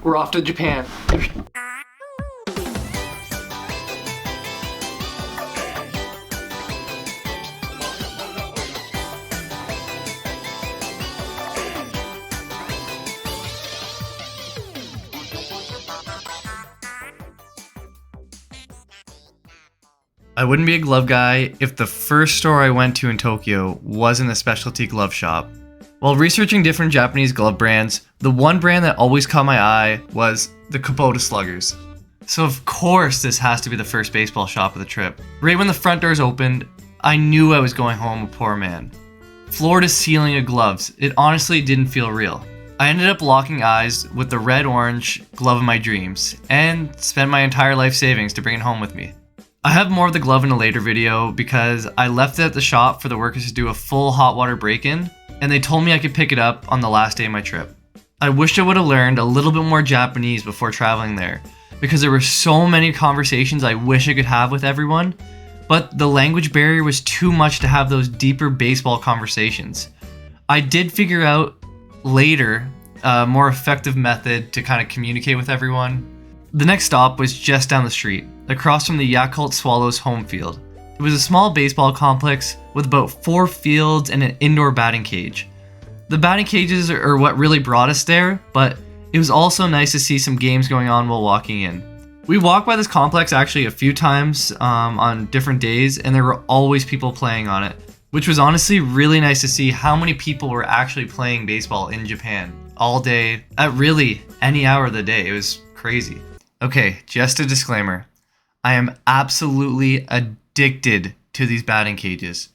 We're off to Japan. I wouldn't be a glove guy if the first store I went to in Tokyo wasn't a specialty glove shop. While researching different Japanese glove brands, the one brand that always caught my eye was the Kubota Sluggers. So of course this has to be the first baseball shop of the trip. Right when the front doors opened, I knew I was going home a poor man. Floor to ceiling of gloves, it honestly didn't feel real. I ended up locking eyes with the red-orange glove of my dreams, and spent my entire life savings to bring it home with me. I have more of the glove in a later video because I left it at the shop for the workers to do a full hot water break-in, and they told me I could pick it up on the last day of my trip. I wished I would have learned a little bit more Japanese before traveling there, because there were so many conversations I wish I could have with everyone, but the language barrier was too much to have those deeper baseball conversations. I did figure out later a more effective method to kind of communicate with everyone. The next stop was just down the street, across from the Yakult Swallows home field. It was a small baseball complex with about 4 fields and an indoor batting cage. The batting cages are what really brought us there, but it was also nice to see some games going on while walking in. We walked by this complex actually a few times on different days, and there were always people playing on it, which was honestly really nice to see how many people were actually playing baseball in Japan all day at really any hour of the day. It was crazy. Okay, just a disclaimer. I am absolutely addicted to these batting cages.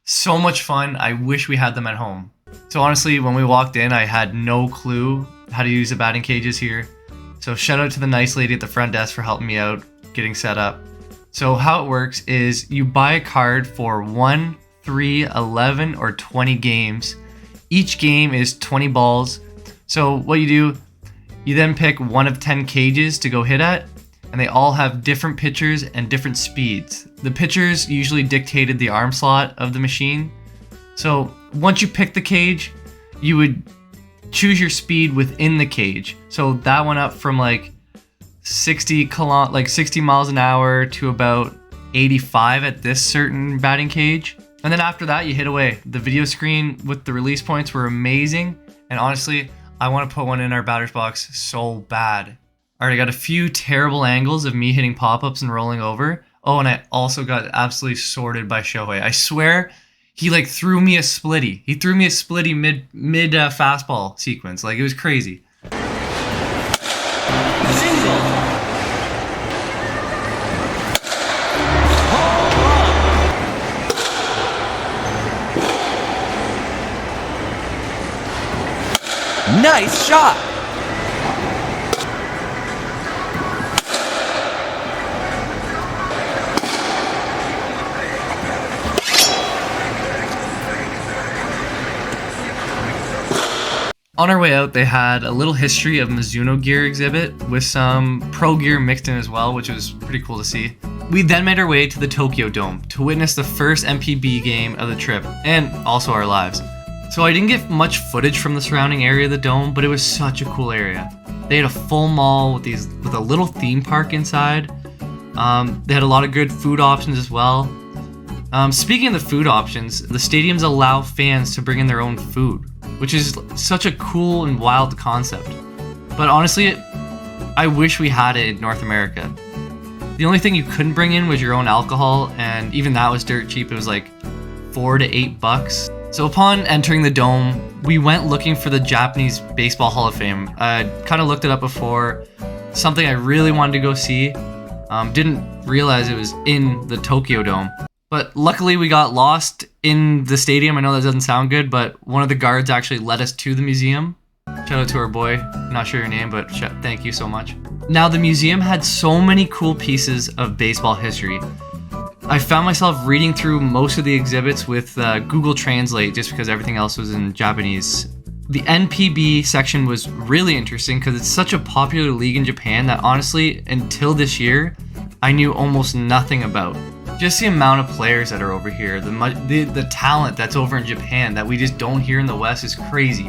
So much fun, I wish we had them at home. So honestly, when we walked in, I had no clue how to use the batting cages here. So shout out to the nice lady at the front desk for helping me out getting set up. So how it works is you buy a card for 1, 3, 11, or 20 games. Each game is 20 balls. So what you do, you then pick one of 10 cages to go hit at, and they all have different pitchers and different speeds. The pitchers usually dictated the arm slot of the machine. So once you pick the cage, you would choose your speed within the cage. So that went up from like 60 miles an hour to about 85 at this certain batting cage. And then after that, you hit away. The video screen with the release points were amazing, and honestly, I want to put one in our batter's box so bad. Alright, I got a few terrible angles of me hitting pop-ups and rolling over. Oh, and I also got absolutely sorted by Shohei. I swear, he like threw me a splitty. He threw me a splitty mid fastball sequence. Like, it was crazy. Single. Nice shot! On our way out, they had a little history of Mizuno gear exhibit with some pro gear mixed in as well, which was pretty cool to see. We then made our way to the Tokyo Dome to witness the first MPB game of the trip, and also our lives. So I didn't get much footage from the surrounding area of the dome, but it was such a cool area. They had a full mall with a little theme park inside. They had a lot of good food options as well. Speaking of the food options, the stadiums allow fans to bring in their own food, which is such a cool and wild concept. But honestly, I wish we had it in North America. The only thing you couldn't bring in was your own alcohol, and even that was dirt cheap. It was like $4 to $8. So upon entering the dome, we went looking for the Japanese Baseball Hall of Fame. I kind of looked it up before, something I really wanted to go see. Didn't realize it was in the Tokyo Dome. But luckily we got lost in the stadium. I know that doesn't sound good, but one of the guards actually led us to the museum. Shout out to our boy. I'm not sure your name, but thank you so much. Now, the museum had so many cool pieces of baseball history. I found myself reading through most of the exhibits with Google Translate just because everything else was in Japanese. The NPB section was really interesting because it's such a popular league in Japan that honestly, until this year, I knew almost nothing about. Just the amount of players that are over here, the talent that's over in Japan that we just don't hear in the West is crazy.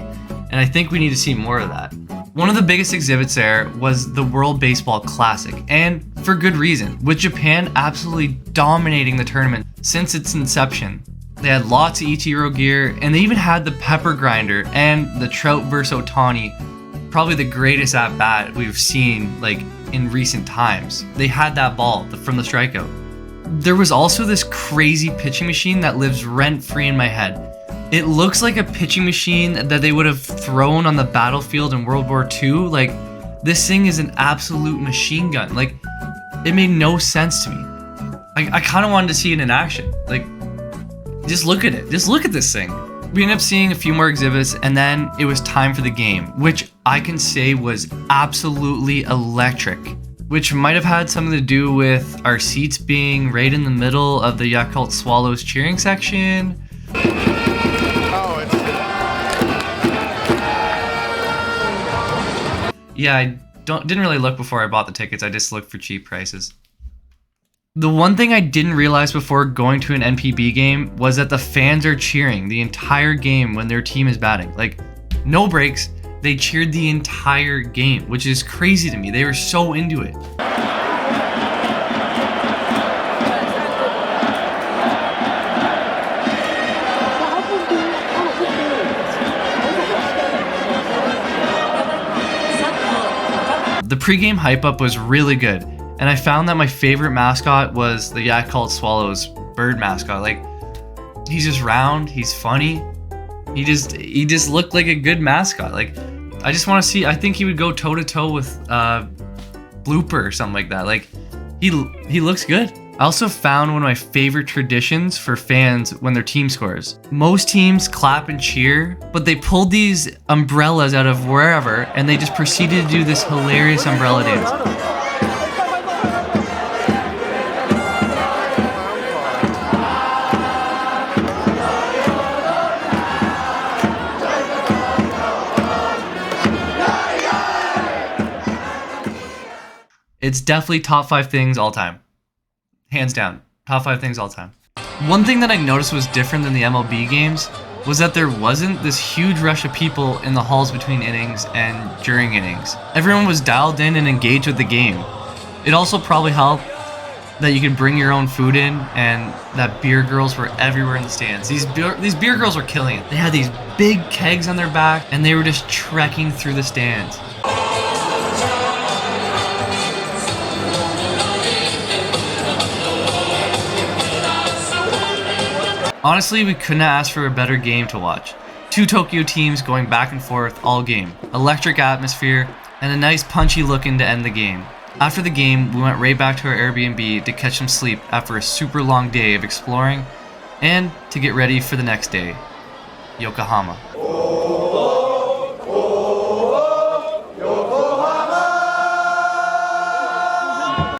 And I think we need to see more of that. One of the biggest exhibits there was the World Baseball Classic, and for good reason, with Japan absolutely dominating the tournament since its inception. They had lots of Ichiro gear, and they even had the pepper grinder and the Trout vs. Otani, probably the greatest at bat we've seen like in recent times. They had that ball from the strikeout. There was also this crazy pitching machine that lives rent-free in my head. It looks like a pitching machine that they would have thrown on the battlefield in World War II. Like, this thing is an absolute machine gun. Like, it made no sense to me. I kind of wanted to see it in action. Like, just look at it. Just look at this thing. We ended up seeing a few more exhibits, and then it was time for the game, which I can say was absolutely electric. Which might have had something to do with our seats being right in the middle of the Yakult Swallows cheering section. Yeah, I didn't really look before I bought the tickets. I just looked for cheap prices. The one thing I didn't realize before going to an NPB game was that the fans are cheering the entire game when their team is batting. Like, no breaks. They cheered the entire game, which is crazy to me. They were so into it. The pregame hype up was really good, and I found that my favorite mascot was the Yakult Swallows bird mascot. Like, he's just round, he's funny. He just looked like a good mascot. Like, I just want to see. I think he would go toe to toe with Blooper or something like that. Like, he looks good. I also found one of my favorite traditions for fans when their team scores. Most teams clap and cheer, but they pulled these umbrellas out of wherever and they just proceeded to do this hilarious umbrella dance. It's definitely top 5 things all time. Hands down, top 5 things all time. One thing that I noticed was different than the MLB games was that there wasn't this huge rush of people in the halls between innings and during innings. Everyone was dialed in and engaged with the game. It also probably helped that you could bring your own food in and that beer girls were everywhere in the stands. These beer girls were killing it. They had these big kegs on their back and they were just trekking through the stands. Honestly, we couldn't ask for a better game to watch. 2 Tokyo teams going back and forth all game, electric atmosphere, and a nice punchy look in to end the game. After the game, we went right back to our Airbnb to catch some sleep after a super long day of exploring and to get ready for the next day, Yokohama.